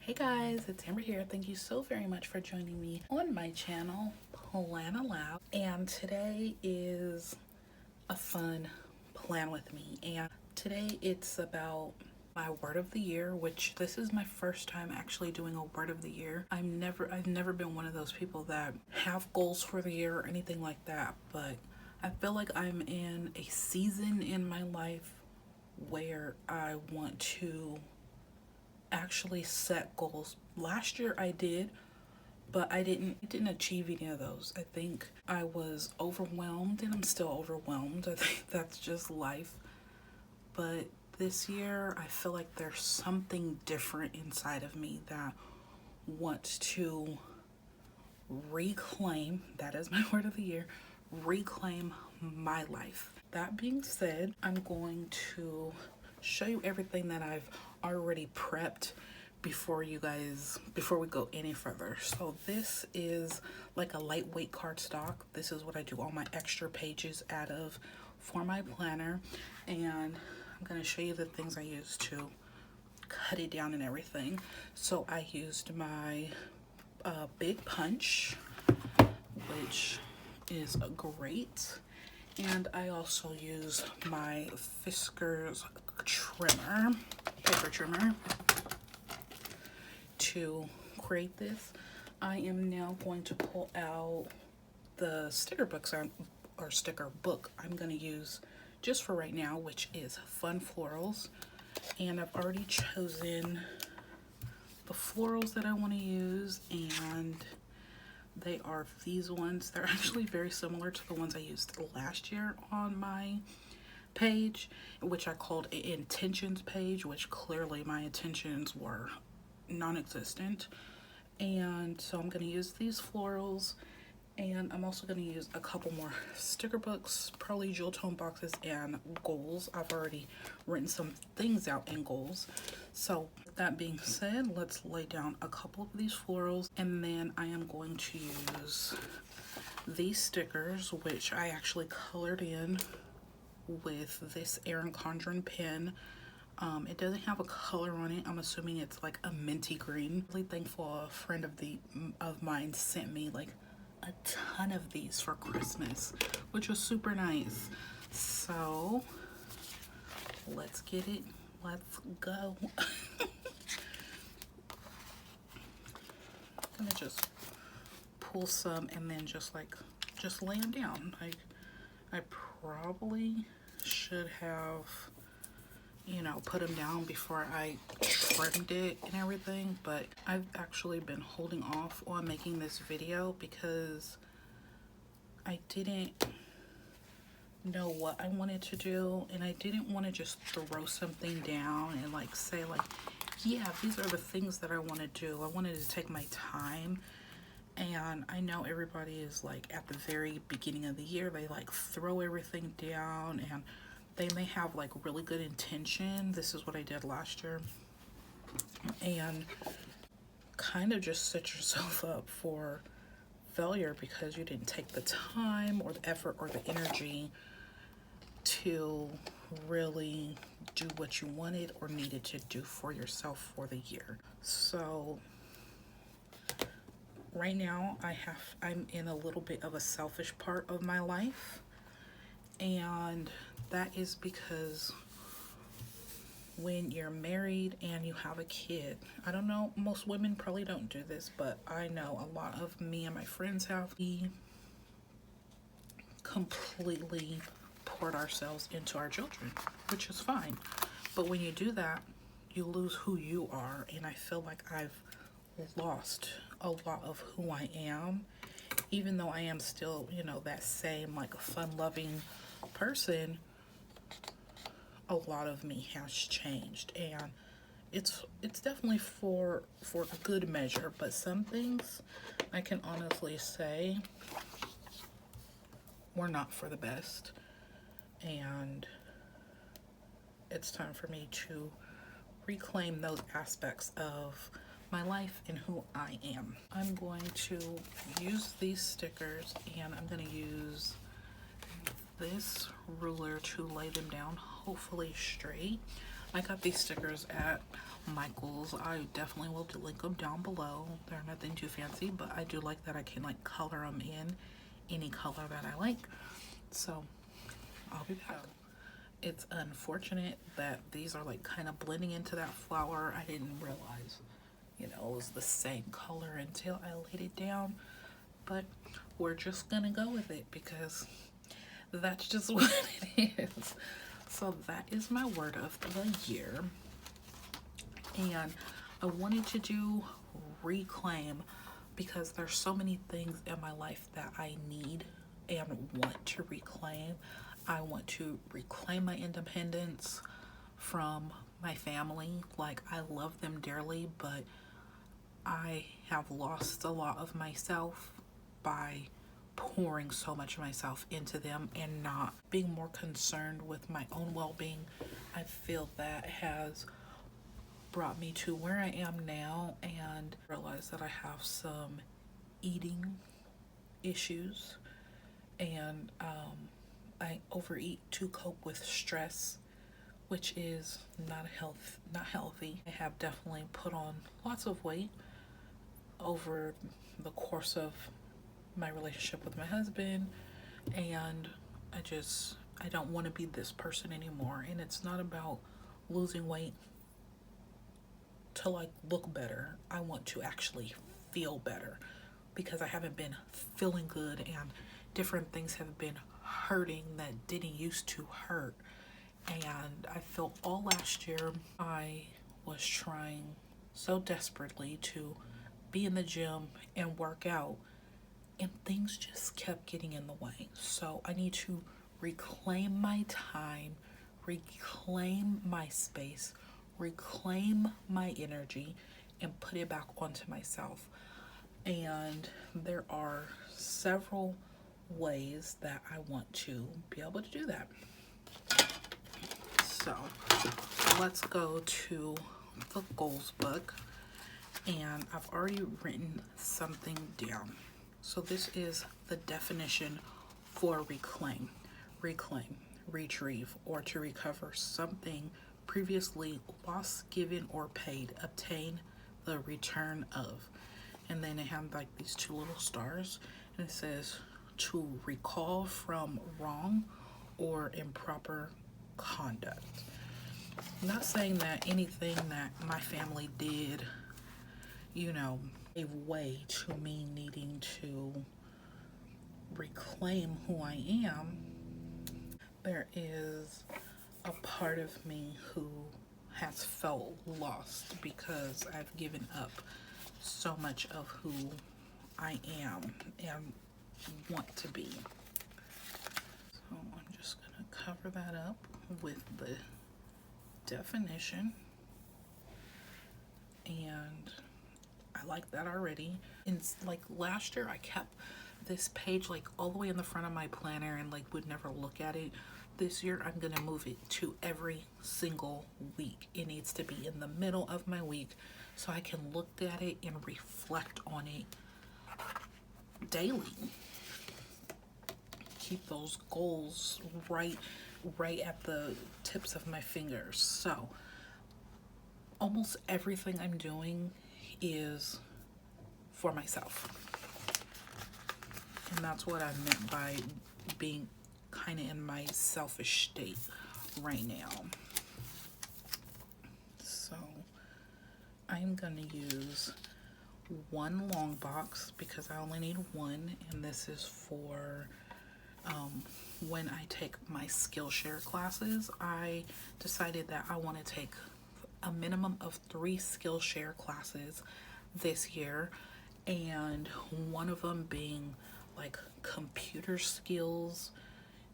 Hey guys, it's Amber here. Thank you so very much for joining me on my channel, Plan Aloud. And today is a fun plan with me. And today it's about my word of the year, which this is my first time actually doing a word of the year. I've never been one of those people that have goals for the year or anything like that, but I feel like I'm in a season in my life where I want to actually set goals. Last year I did, but I didn't achieve any of those. I think I was overwhelmed and I'm still overwhelmed. I think that's just life. But this year I feel like there's something different inside of me that wants to reclaim, that is my word of the year, reclaim my life. That being said, I'm going to show you everything that I've already prepped before we go any further. So this is like a lightweight cardstock. This is what I do all my extra pages out of for my planner, and I'm going to show you the things I use to cut it down and everything. So I used my big punch, which is great, and I also use my Fiskars paper trimmer to create this. I am now going to pull out the sticker book I'm going to use just for right now, which is Fun Florals, and I've already chosen the florals that I want to use, and they are these ones. They're actually very similar to the ones I used last year on my page, which I called an intentions page, which clearly my intentions were non-existent. And so I'm going to use these florals, and I'm also going to use a couple more sticker books, probably jewel tone boxes, and goals. I've already written some things out in goals. So that being said, let's lay down a couple of these florals, and then I am going to use these stickers, which I actually colored in with this Erin Condren pen. It doesn't have a color on it. I'm assuming it's like a minty green. Really thankful a friend of mine sent me like a ton of these for Christmas, which was super nice. So let's get it. Let's go. I'm gonna just pull some and then just lay them down. Like, I probably should have, put them down before I trimmed it and everything, but I've actually been holding off on making this video because I didn't know what I wanted to do, and I didn't want to just throw something down and say yeah, these are the things that I want to do. I wanted to take my time. And I know everybody is at the very beginning of the year, they throw everything down, and they may have really good intention. This is what I did last year, and kind of just set yourself up for failure because you didn't take the time or the effort or the energy to really do what you wanted or needed to do for yourself for the year. So right now I'm in a little bit of a selfish part of my life, and that is because when you're married and you have a kid, I don't know, most women probably don't do this, but I know a lot of me and my friends have. We completely poured ourselves into our children, which is fine, but when you do that, you lose who you are, and I feel like I've lost a lot of who I am, even though I am still, that same fun-loving person. A lot of me has changed, and it's definitely for good measure, but some things I can honestly say were not for the best, and it's time for me to reclaim those aspects of my life and who I am. I'm going to use these stickers, and I'm going to use this ruler to lay them down, hopefully straight. I got these stickers at Michael's. I definitely will link them down below. They're nothing too fancy, but I do like that I can like color them in any color that I like. So I'll be back. It's unfortunate that these are like kind of blending into that flower. I didn't realize, you know, it was the same color until I laid it down, but we're just gonna go with it because that's just what it is. So that is my word of the year. And I wanted to do reclaim because there's so many things in my life that I need and want to reclaim. I want to reclaim my independence from my family. Like, I love them dearly, but I have lost a lot of myself by pouring so much of myself into them and not being more concerned with my own well-being. I feel that has brought me to where I am now, and realize that I have some eating issues, and I overeat to cope with stress, which is not healthy. I have definitely put on lots of weight over the course of my relationship with my husband, and I don't want to be this person anymore. And it's not about losing weight to like look better. I want to actually feel better because I haven't been feeling good, and different things have been hurting that didn't used to hurt. And I felt all last year I was trying so desperately to be in the gym and work out, and things just kept getting in the way. So I need to reclaim my time, reclaim my space, reclaim my energy, and put it back onto myself. And there are several ways that I want to be able to do that. So let's go to the goals book, and I've already written something down. So this is the definition for reclaim. Reclaim, retrieve, or to recover something previously lost, given, or paid. Obtain the return of. And then they have like these two little stars, and it says to recall from wrong or improper conduct. I'm not saying that anything that my family did, you know, gave way to me needing to reclaim who I am. There is a part of me who has felt lost because I've given up so much of who I am and want to be. So I'm just gonna cover that up with the definition, and I like that already. And like last year I kept this page like all the way in the front of my planner and like would never look at it. This year I'm gonna move it to every single week. It needs to be in the middle of my week so I can look at it and reflect on it daily. Keep those goals right at the tips of my fingers. So almost everything I'm doing is for myself. And that's what I meant by being kind of in my selfish state right now. So I'm gonna use one long box because I only need one, and this is for when I take my Skillshare classes. I decided that I want to take a minimum of 3 Skillshare classes this year, and one of them being like computer skills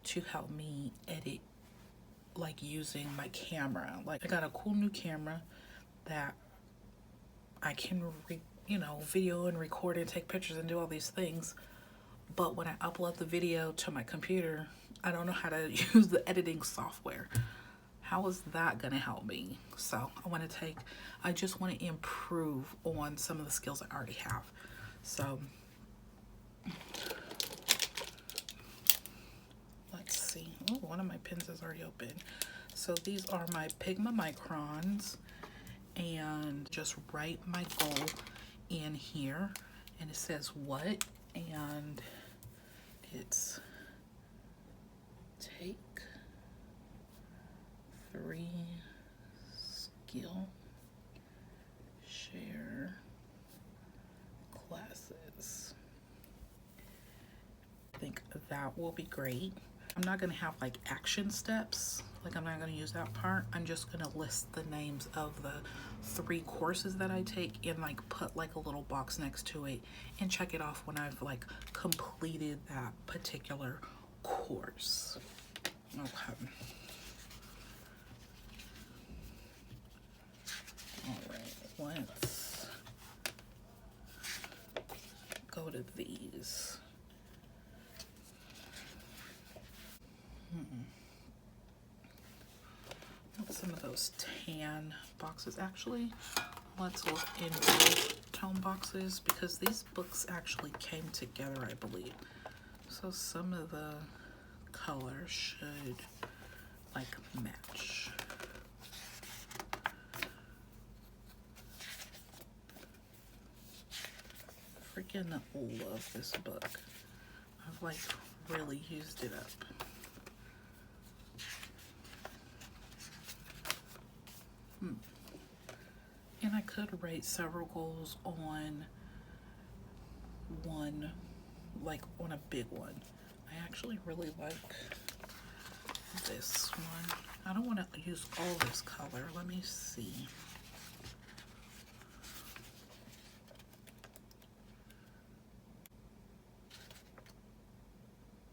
to help me edit, like using my camera. Like I got a cool new camera that I can video and record and take pictures and do all these things, but when I upload the video to my computer, I don't know how to use the editing software. How is that gonna help me? So I just want to improve on some of the skills I already have. So let's see. Oh, one of my pins is already open. So these are my Pigma microns, and just write my goal in here, and it says what, and it's take 3 skill share classes. I think that will be great. I'm not going to have like action steps, like I'm not going to use that part. I'm just going to list the names of the 3 courses that I take and like put like a little box next to it and check it off when I've like completed that particular course. Okay. All right, let's go to these. Some of those tan boxes. Actually, let's look into tone boxes because these books actually came together, I believe. So some of the colors should like match. Freaking love this book. I've like really used it up. And I could write several goals on one, like on a big one. I actually really like this one. I don't want to use all this color. Let me see.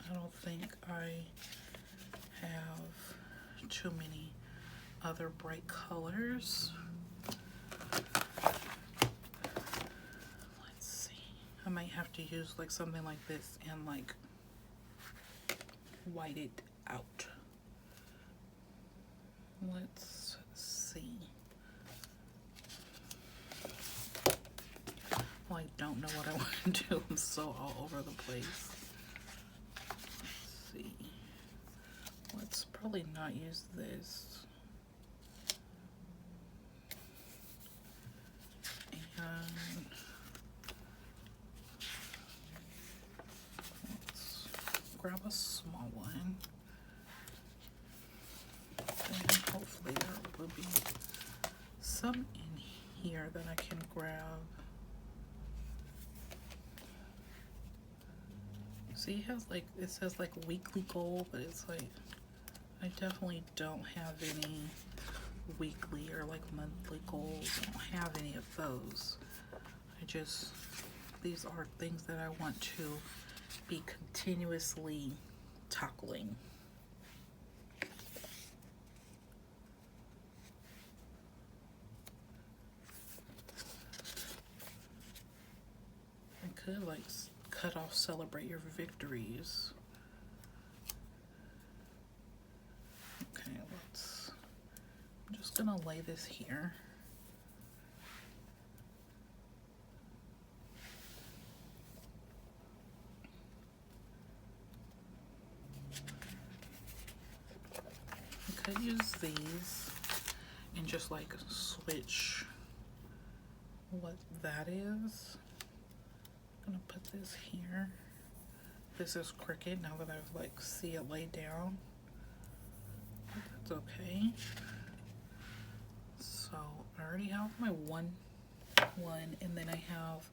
I don't think I have too many other bright colors. Let's see. I might have to use like something like this and like white it out. Let's see. Well, I don't know what I want to do. I'm so all over the place. Let's see. Let's probably not use this. And let's grab a small one. And hopefully there will be some in here that I can grab. See, it has like, it says like weekly goal, but it's like, I definitely don't have any weekly or like monthly goals. I don't have any of those. I just, these are things that I want to be continuously tackling. I could like cut off celebrate your victories. Okay, I'm just gonna lay this here. I could use these and just like switch what that is. I'm gonna put this here. This is crooked now that I've like see it laid down. But that's okay. So I already have my one, and then I have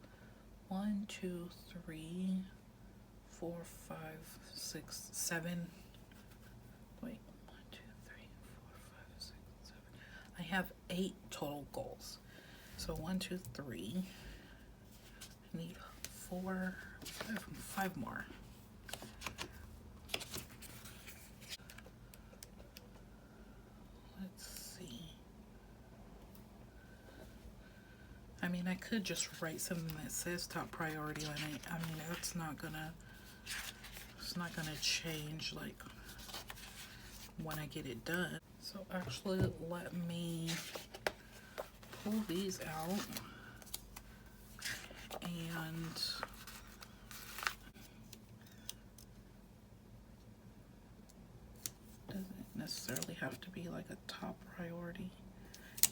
1, 2, 3, 4, 5, 6, 7. Wait, 1, 2, 3, 4, 5, 6, 7. I have 8 total goals. So 1, 2, 3. I need 4, 5 more. Let's see. I mean, I could just write something that says top priority on it. I mean, it's not gonna change like when I get it done. So actually, let me pull these out and doesn't necessarily have to be be like a top priority.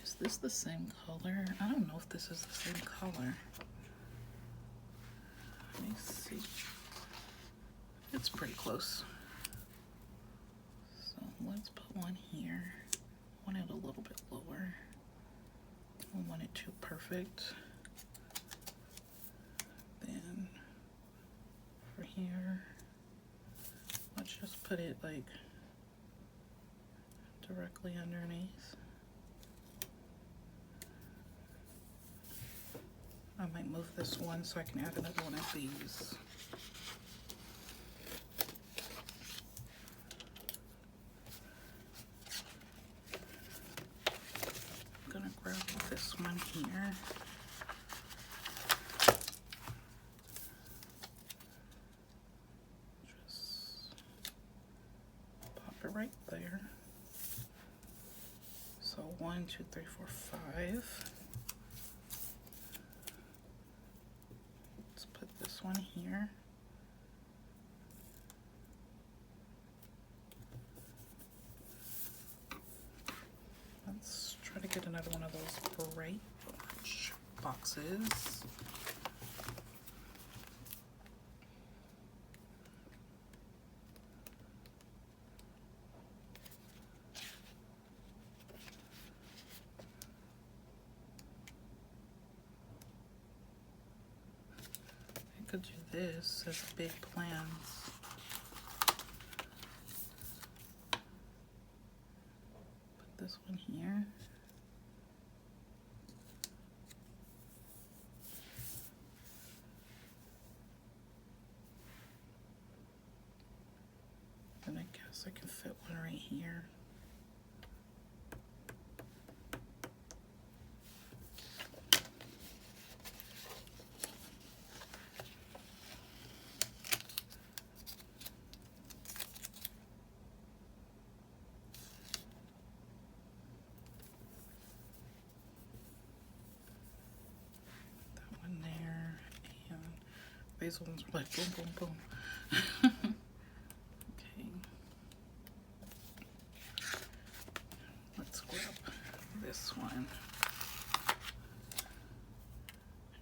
Is this the same color? I don't know if this is the same color. Let me see. It's pretty close. So let's put one here. I want it a little bit lower. I don't want it too perfect. Then for here, let's just put it like directly underneath. I might move this one so I can add another one of these. I'm gonna grab this one here. Just pop it right there. So 1, 2, 3, 4, 5. Let's put this one here. Let's try to get another one of those bright orange boxes. I could do this as big plans. Put this one here. And I guess I can fit one right here. That one there, and these ones are like boom, boom, boom. Okay. Let's grab this one.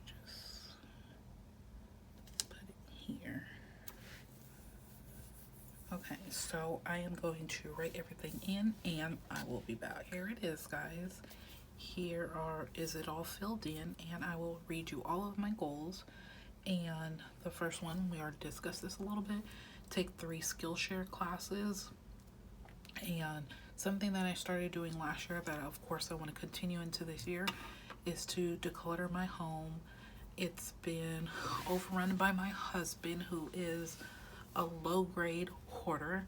Just put it here. Okay, so I am going to write everything in and I will be back. Here it is, guys. Here is it all filled in, and I will read you all of my goals. And the first one, we already discussed this a little bit, take 3 Skillshare classes. And something that I started doing last year that of course I want to continue into this year is to declutter my home. It's been overrun by my husband, who is a low-grade hoarder,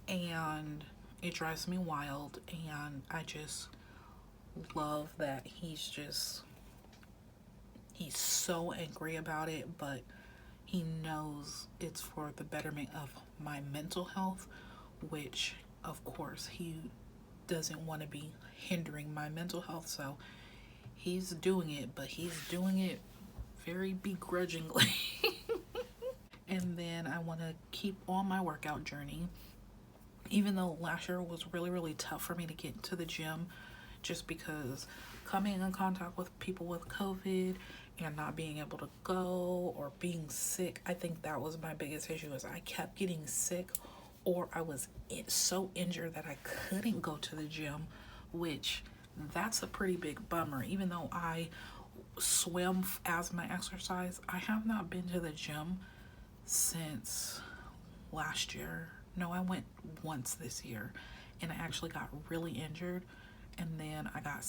and it drives me wild. And I just love that he's so angry about it, but he knows it's for the betterment of my mental health, which of course he doesn't want to be hindering my mental health. So he's doing it, but he's doing it very begrudgingly. And then I want to keep on my workout journey, even though last year was really tough for me to get to the gym, just because coming in contact with people with COVID and not being able to go, or being sick. I think that was my biggest issue, is I kept getting sick, or I was so injured that I couldn't go to the gym, which that's a pretty big bummer. Even though I swim as my exercise, I have not been to the gym since last year. No, I went once this year, and I actually got really injured, and then I got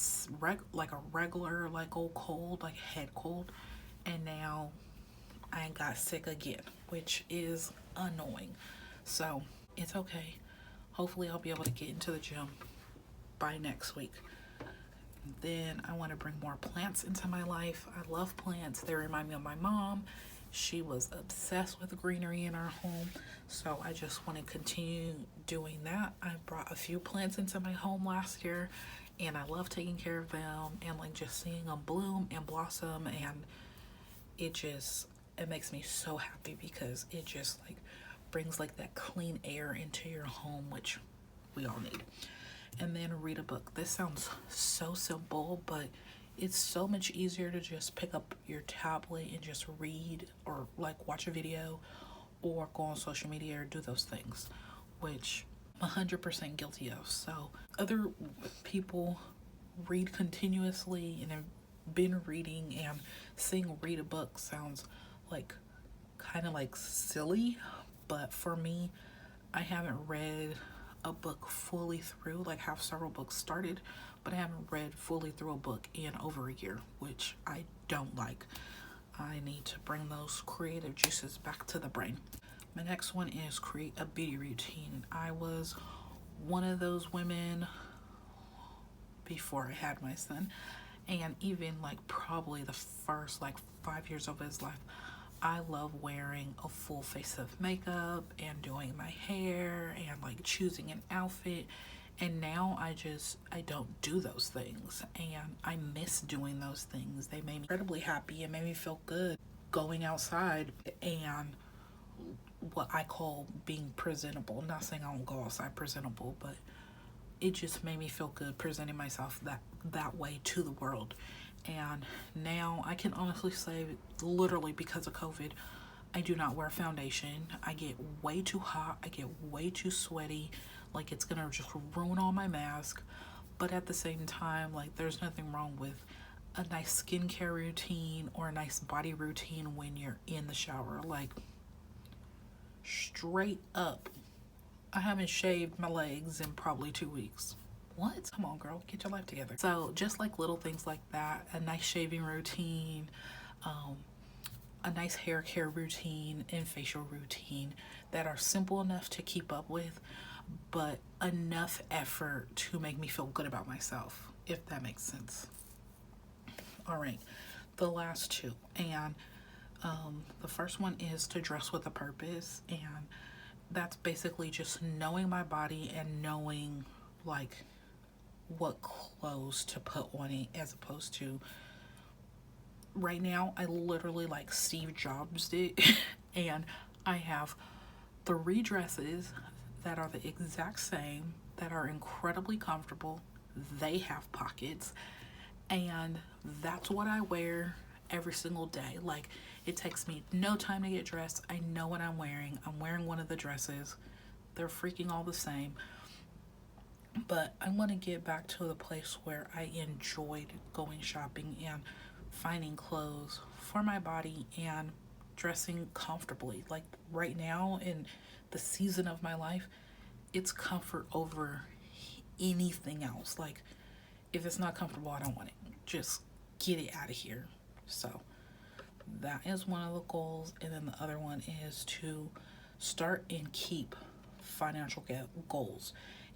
like a regular old cold, like head cold, and now I got sick again, which is annoying. So it's okay. Hopefully I'll be able to get into the gym by next week. Then I want to bring more plants into my life. I love plants. They remind me of my mom. She was obsessed with greenery in our home, so I just want to continue doing that. I brought a few plants into my home last year, and I love taking care of them and like just seeing them bloom and blossom, and it makes me so happy, because it just like brings like that clean air into your home, which we all need. and then read a book. This sounds so simple, but it's so much easier to just pick up your tablet and just read, or like watch a video or go on social media or do those things, which I'm 100% guilty of. So other people read continuously and have been reading, and seeing read a book sounds like kind of like silly, but for me, I haven't read a book fully through. Like, have several books started, but I haven't read fully through a book in over a year, which I don't like. I need to bring those creative juices back to the brain. My next one is create a beauty routine. I was one of those women before I had my son, and even like probably the first like 5 years of his life, I love wearing a full face of makeup and doing my hair and like choosing an outfit. And now I don't do those things, and I miss doing those things. They made me incredibly happy and made me feel good going outside and what I call being presentable. I'm not saying I don't go outside presentable, but it just made me feel good presenting myself that way to the world. And now I can honestly say, literally because of COVID, I do not wear foundation. I get way too hot. I get way too sweaty. Like, it's gonna just ruin all my mask. But at the same time, like, there's nothing wrong with a nice skincare routine or a nice body routine when you're in the shower. Like, straight up, I haven't shaved my legs in probably 2 weeks. What? Come on, girl, get your life together. So just like little things like that, a nice shaving routine, a nice hair care routine and facial routine that are simple enough to keep up with, but enough effort to make me feel good about myself, if that makes sense. All right, the last two, and the first one is to dress with a purpose, and that's basically just knowing my body and knowing like what clothes to put on it, as opposed to right now I literally like Steve Jobs did and I have 3 dresses that are the exact same, that are incredibly comfortable. They have pockets, and that's what I wear every single day. Like, it takes me no time to get dressed. I know what I'm wearing. I'm wearing one of the dresses. They're freaking all the same. But I want to get back to the place where I enjoyed going shopping and finding clothes for my body and dressing comfortably. Like, right now in the season of my life, it's comfort over anything else. Like, if it's not comfortable, I don't want it. Just get it out of here. So that is one of the goals. And then the other one is to start and keep financial goals.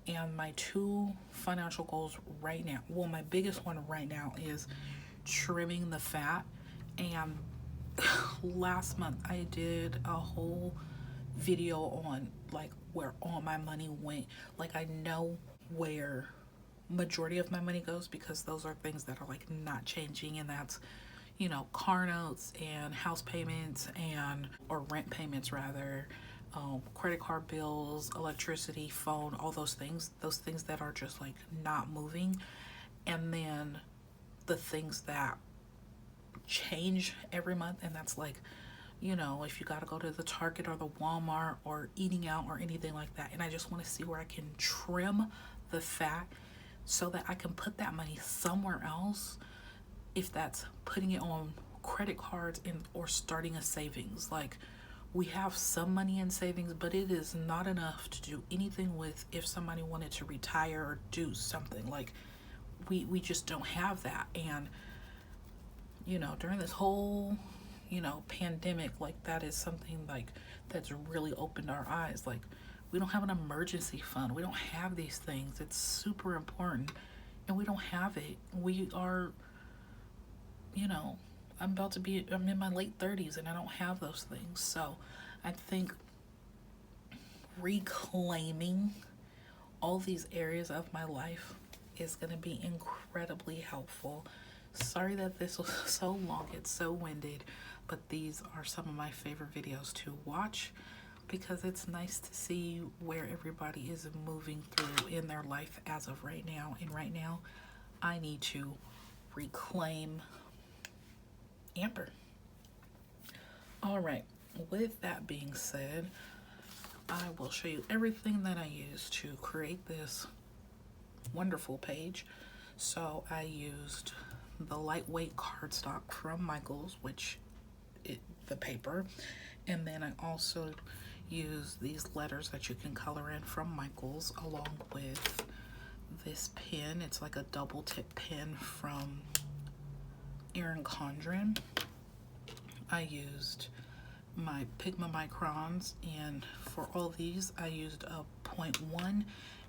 And my 2 financial goals right now, well, my biggest one right now is trimming the fat. And last month I did a whole video on like where all my money went. Like, I know where majority of my money goes, because those are things that are like not changing, and that's, you know, car notes and house payments and or rent payments rather, credit card bills, electricity, phone, all those things that are just like not moving. And then the things that change every month, and that's like, you know, if you got to go to the Target or the Walmart or eating out or anything like that. And I just want to see where I can trim the fat so that I can put that money somewhere else, if that's putting it on credit cards and or starting a savings. Like, we have some money in savings, but it is not enough to do anything with if somebody wanted to retire or do something. Like, we just don't have that. And, you know, during this whole, you know, pandemic, like, that is something like that's really opened our eyes. Like, we don't have an emergency fund. We don't have these things. It's super important, and we don't have it. We are, you know, I'm in my late 30s and I don't have those things. So I think reclaiming all these areas of my life is going to be incredibly helpful. Sorry that this was so long, it's so winded, but these are some of my favorite videos to watch. because it's nice to see where everybody is moving through in their life as of right now. And right now, I need to reclaim Amber. All right, with that being said, I will show you everything that I used to create this wonderful page. So I used the lightweight cardstock from Michaels, the paper, and then I also used these letters that you can color in from Michaels, along with this pen. It's like a double tip pen from Erin Condren. I used my Pigma microns, and for all these I used a 0.1,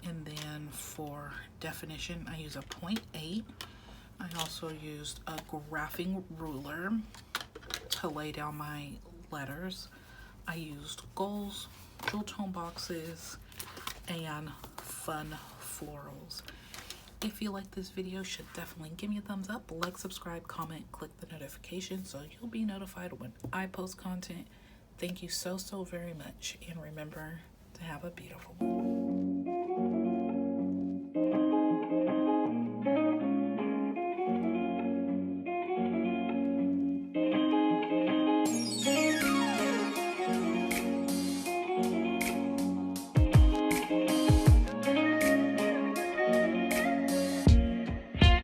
and then for definition I use a 0.8. I also used a graphing ruler to lay down my letters. I used goals, jewel tone boxes, and fun florals. If you like this video, you should definitely give me a thumbs up, like, subscribe, comment, click the notification so you'll be notified when I post content. Thank you so very much, and remember to have a beautiful one.